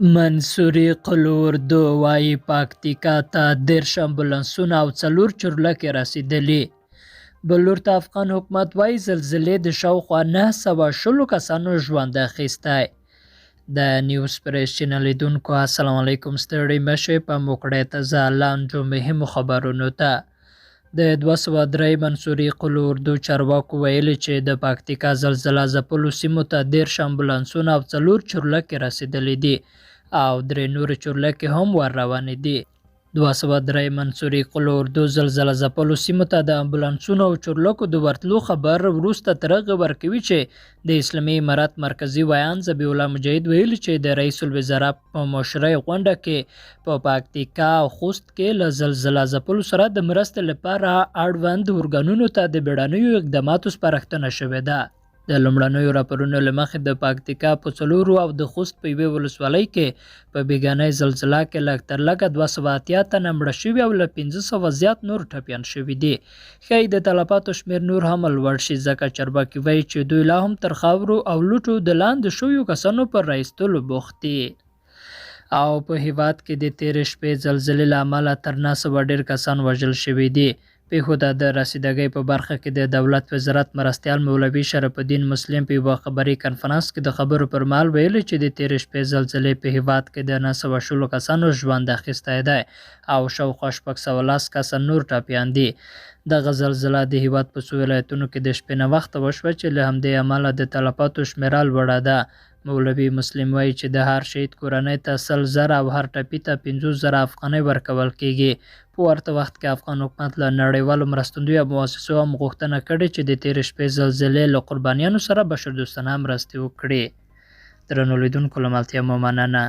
منصوري قلوردو وایي پکتیکا ته 10 امبولانسونه او 4 چورلکې رسېدلي. بل لور ته افغان حکومت وایي زلزلې د شاوخوا 920 کسانو ژوند اخیستی. د نیوز پریس چینل لیدونکو السلام علیکم، ستړي مه شئ، په موکړی ته زه لاندو مهمو خبرونو ته. د 203 منصوري قلوردو چارواکو ویلي چې د پکتیکا زلزله ځپلو سیمو ته 10 امبولانسونه او 4 چورلکې رسېدلي دي او 3 نورې چورلکې هم ور روانې دي. 203 منصوري قلوردو زلزله ځپلو سیمو ته د امبولانسونو او چورلکو د ورتلو خبر وروسته تر هغه ورکوي چې د اسلامي امارات مرکزي ویان ذبیح الله مجاهد ویلي چې د رئیس الوزرا په مشرۍ غونډه کې په پکتیکا او خوست کې له زلزله ځپلو سره د مرستې لپاره اړوند ارګانونو ته د بیړنیو اقداماتو سپارښتنه شوې ده. د لومړنیو راپورونو له مخې د پکتیکا په 4 او د خوست په یوې ولسوالۍ کې په بیګانۍ زلزله کې لږ تر لږه 280 تنه مړه شوي او له 500 زیات نور ټپیان شوي دي. ښایي د تلفاتو شمېر نور هم لوړ شي، ځکه چارواکي وایي چې دوی لا هم تر خاورو او لوټو د لاندې شویو کسانو پر رایستلو بوخت دي. او په هیواد کې د تېرې شپې زلزلې له امله تر 900 ډېر کسان وژل شوي دي. پیښو ته د رسیدګۍ په برخه کې د دولت وزارت مرستیال مولوي شرف الدین مسلم په یوه خبري کنفرانس کې د خبرو پر مهال ویلي چې د تېرې شپې زلزلې په هیواد کې د 920 کسانو ژوند اخیستی دی او شاوخوا 610 کسه نور ټپیان دي. دغه زلزله د هیواد په څو ولایتونو کې د شپې ناوخته وشوه چې له همدې امله د تلفاتو شمیره لوړه ده. مولوي مسلم وایي چې د هر شهید کورنۍ ته 100,000 او هر ټپي ته 50,000 افغانۍ ورکول کیږي. په ورته وخت کې افغان حکومت له نړیوالو مرستندویو مؤسسو هم غوښتنه کړې چې د تېرې شپې زلزلې له قربانیانو سره بشردوستانه مرستې وکړي. درنو لیدونکو له ملتیا مو مننه.